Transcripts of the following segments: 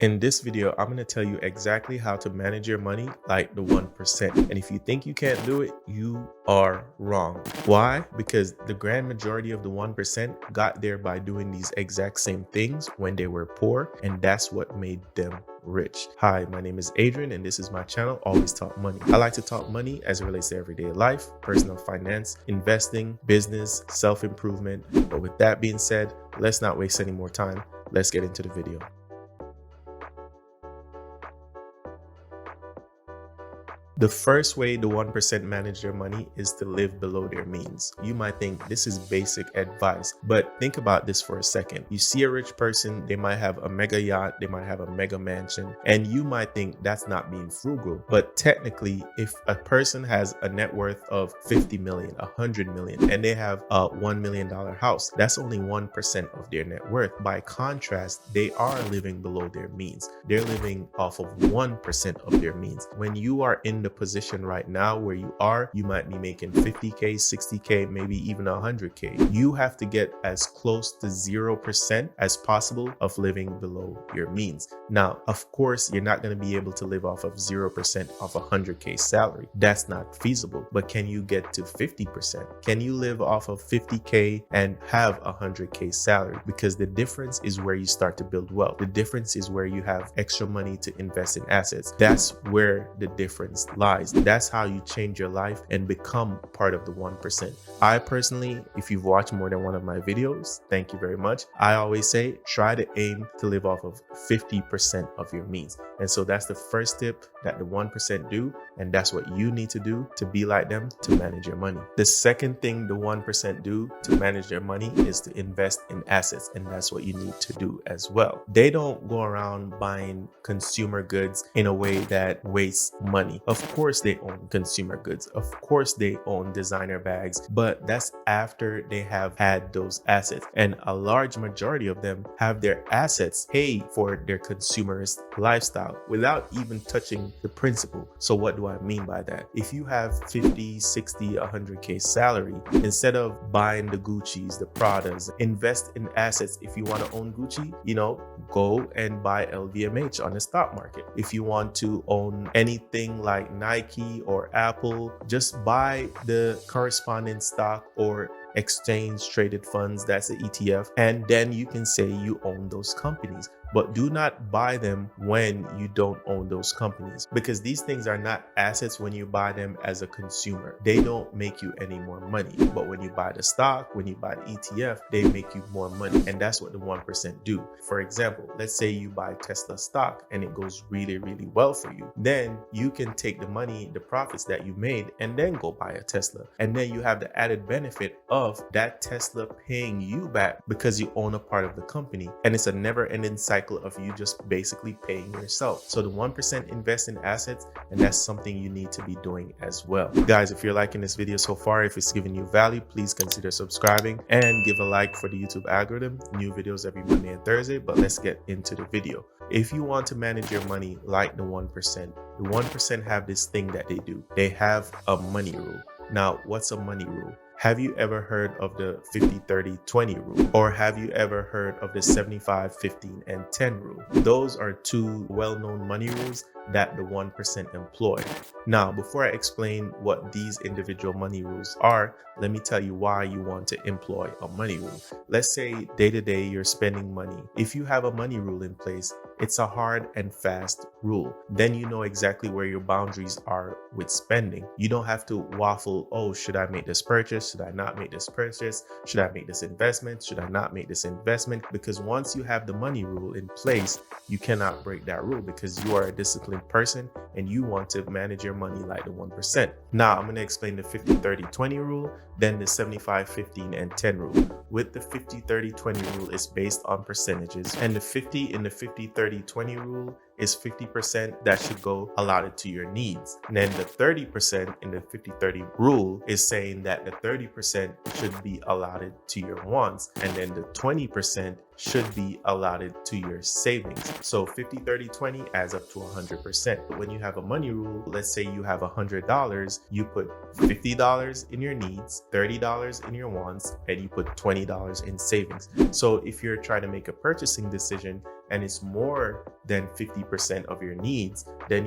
In this video, I'm going to tell you exactly how to manage your money like the 1%. And if you think you can't do it, you are wrong. Why? Because the grand majority of the 1% got there by doing these exact same things when they were poor, and that's what made them rich. Hi, my name is Adrian, and this is my channel, Always Talk Money. I like to talk money as it relates to everyday life, personal finance, investing, business, self-improvement. But with that being said, let's not waste any more time. Let's get into the video. The first way the 1% manage their money is to live below their means. You might think this is basic advice, but think about this for a second. You see a rich person, they might have a mega yacht, they might have a mega mansion, and you might think that's not being frugal. But technically, if a person has a net worth of 50 million, 100 million, and they have a $1 million house, that's only 1% of their net worth. By contrast, they are living below their means. They're living off of 1% of their means. When you are in the position right now where you are, you might be making 50K, 60K, maybe even 100K. You have to get as close to 0% as possible of living below your means. Now, of course, you're not going to be able to live off of 0% of a 100K salary. That's not feasible. But can you get to 50%? Can you live off of 50K and have a 100K salary? Because the difference is where you start to build wealth. The difference is where you have extra money to invest in assets. That's where the difference lies. That's how you change your life and become part of the 1%. I personally, if you've watched more than one of my videos, thank you very much. I always say, try to aim to live off of 50% of your means. And so that's the first tip that the 1% do. And that's what you need to do to be like them to manage your money. The second thing the 1% do to manage their money is to invest in assets. And that's what you need to do as well. They don't go around buying consumer goods in a way that wastes money. Of course, they own consumer goods. Of course, they own designer bags, but that's after they have had those assets. And a large majority of them have their assets pay for their consumerist lifestyle without even touching the principal. So what do I mean by that? If you have 50, 60, 100K salary, instead of buying the Gucci's, the Pradas, invest in assets. If you want to own Gucci, go and buy LVMH on the stock market. If you want to own anything like Nike or Apple, just buy the corresponding stock or exchange traded funds, that's the ETF, and then you can say you own those companies. But do not buy them when you don't own those companies, because these things are not assets when you buy them as a consumer. They don't make you any more money. But when you buy the stock, when you buy the ETF, they make you more money. And that's what the 1% do. For example, let's say you buy Tesla stock and it goes really, really well for you. Then you can take the money, the profits that you made, and then go buy a Tesla. And then you have the added benefit of that Tesla paying you back because you own a part of the company. And it's a never-ending cycle of you just basically paying yourself. So the 1% invest in assets, and that's something you need to be doing as well. Guys, if you're liking this video so far, if it's giving you value, please consider subscribing and give a like for the YouTube algorithm. New videos every Monday and Thursday, but let's get into the video. If you want to manage your money like the 1%, the 1% have this thing that they do. They have a money rule. Now, what's a money rule? Have you ever heard of the 50-30-20 rule? Or have you ever heard of the 75-15-10 rule? Those are two well-known money rules that the 1% employ. Now, before I explain what these individual money rules are, let me tell you why you want to employ a money rule. Let's say day to day you're spending money. If you have a money rule in place, it's a hard and fast rule. Then you know exactly where your boundaries are with spending. You don't have to waffle, oh, should I make this purchase? Should I not make this purchase? Should I make this investment? Should I not make this investment? Because once you have the money rule in place, you cannot break that rule because you are a disciplined person and you want to manage your money like the 1%. Now, I'm going to explain the 50-30-20 rule, then the 75-15-10 rule. With the 50-30-20 rule, it's based on percentages, and the 50 in the 50-30-20 rule is 50% that should go allotted to your needs. And then the 30% in the 50-30 rule is saying that the 30% should be allotted to your wants, and then the 20% should be allotted to your savings. So 50-30-20 adds up to 100%. When you have a money rule, let's say you have $100, you put $50 in your needs, $30 in your wants, and you put $20 in savings. So if you're trying to make a purchasing decision and it's more than 50% of your needs, then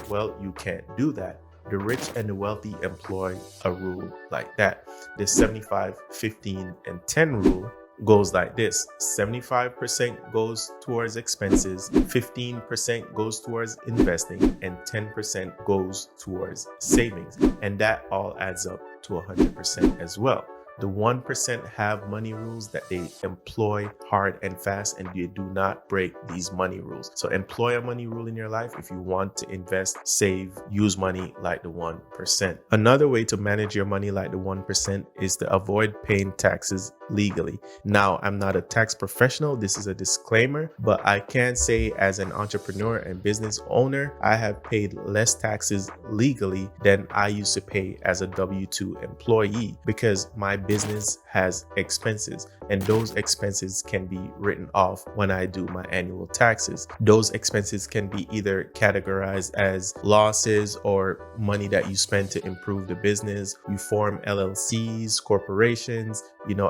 well, you can't do that. The rich and the wealthy employ a rule like that. The 75, 15, and 10 rule goes like this: 75% goes towards expenses, 15% goes towards investing, and 10% goes towards savings. And that all adds up to 100% as well. The 1% have money rules that they employ hard and fast, and they do not break these money rules. So employ a money rule in your life if you want to invest, save, use money like the 1%. Another way to manage your money like the 1% is to avoid paying taxes legally. Now, I'm not a tax professional. This is a disclaimer, but I can say as an entrepreneur and business owner, I have paid less taxes legally than I used to pay as a W-2 employee, because my business has expenses, and those expenses can be written off when I do my annual taxes. Those expenses can be either categorized as losses or money that you spend to improve the business. You form LLCs, corporations,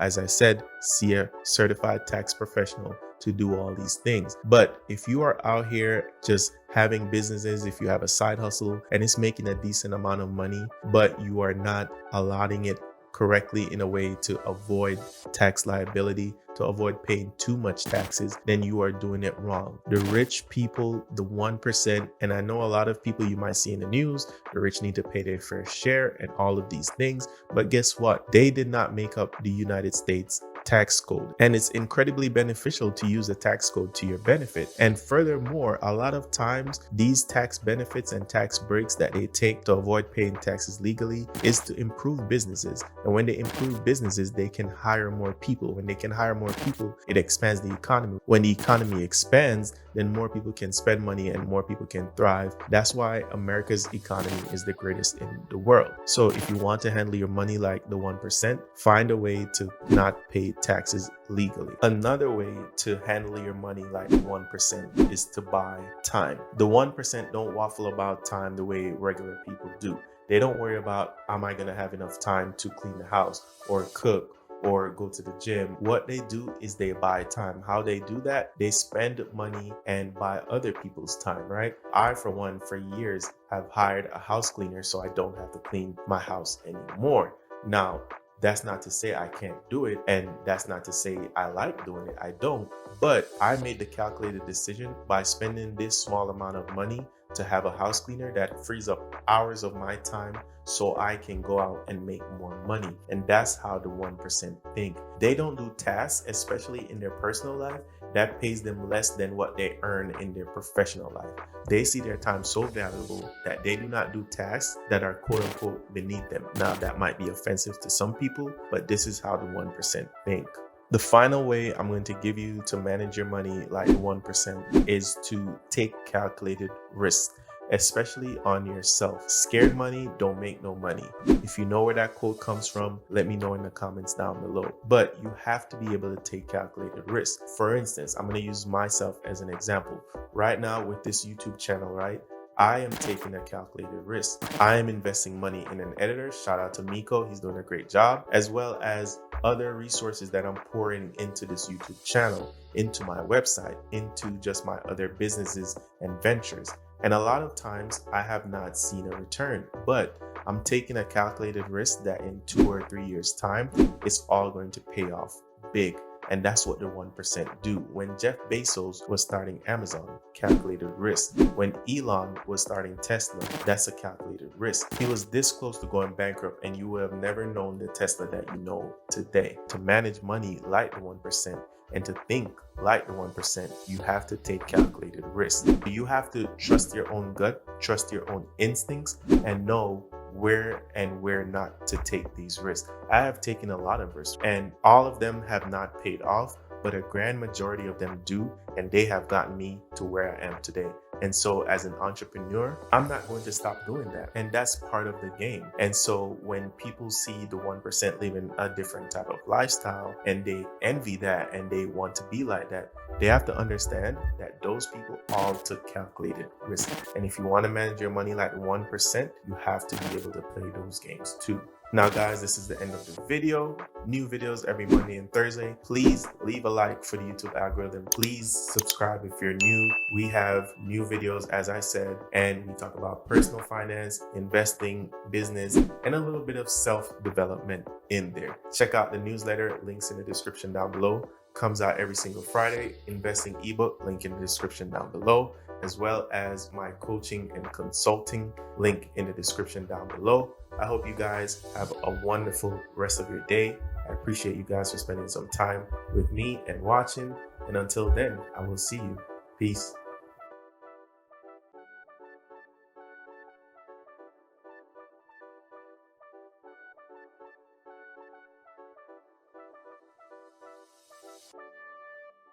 as I said, see a certified tax professional to do all these things. But if you are out here just having businesses, if you have a side hustle and it's making a decent amount of money, but you are not allotting it correctly in a way to avoid tax liability, to avoid paying too much taxes, then you are doing it wrong. The rich people, the 1%, and I know a lot of people you might see in the news, the rich need to pay their fair share and all of these things. But guess what? They did not make up the United States tax code, and it's incredibly beneficial to use a tax code to your benefit. And furthermore, a lot of times these tax benefits and tax breaks that they take to avoid paying taxes legally is to improve businesses. And when they improve businesses, they can hire more people. When they can hire more people, it expands the economy. When the economy expands, then more people can spend money and more people can thrive. That's why America's economy is the greatest in the world. So if you want to handle your money like the 1%, find a way to not pay taxes legally. Another way to handle your money like 1% is to buy time. The 1% don't waffle about time the way regular people do. They don't worry about, am I going to have enough time to clean the house or cook or go to the gym. What they do is they buy time. How they do that? They spend money and buy other people's time, right? I, for one, for years have hired a house cleaner so I don't have to clean my house anymore. Now, that's not to say I can't do it, and that's not to say I like doing it. I don't. But I made the calculated decision by spending this small amount of money to have a house cleaner that frees up hours of my time so I can go out and make more money. And that's how the 1% think. They don't do tasks, especially in their personal life, that pays them less than what they earn in their professional life. They see their time so valuable that they do not do tasks that are quote unquote beneath them. Now, that might be offensive to some people, but this is how the 1% think. The final way I'm going to give you to manage your money like 1% is to take calculated risks, especially on yourself. Scared money don't make no money. If you know where that quote comes from, let me know in the comments down below. But you have to be able to take calculated risks. For instance, I'm going to use myself as an example. Right now with this YouTube channel, right? I am taking a calculated risk. I am investing money in an editor. Shout out to Miko. He's doing a great job, as well as other resources that I'm pouring into this YouTube channel, into my website, into just my other businesses and ventures. And a lot of times I have not seen a return, but I'm taking a calculated risk that in 2 or 3 years time, it's all going to pay off big. And that's what the 1% do. When Jeff Bezos was starting Amazon, calculated risk. When Elon was starting Tesla, that's a calculated risk. He was this close to going bankrupt, and you would have never known the Tesla that you know today. To manage money like the 1% and to think like the 1%, you have to take calculated risks. You have to trust your own gut, trust your own instincts, and know where and where not to take these risks. I have taken a lot of risks, and all of them have not paid off, but a grand majority of them do, and they have gotten me to where I am today. And so as an entrepreneur, I'm not going to stop doing that. And that's part of the game. And so when people see the 1% living a different type of lifestyle and they envy that and they want to be like that, they have to understand that those people all took calculated risk. And if you want to manage your money like 1%, you have to be able to play those games too. Now guys, this is the end of the video. New videos every Monday and Thursday. Please leave a like for the YouTube algorithm. Please subscribe if you're new. We have new videos, as I said, and we talk about personal finance, investing, business, and a little bit of self-development in there. Check out the newsletter, links in the description down below. Comes out every single Friday. Investing ebook, link in the description down below, as well as my coaching and consulting, link in the description down below. I hope you guys have a wonderful rest of your day. I appreciate you guys for spending some time with me and watching. And until then, I will see you. Peace.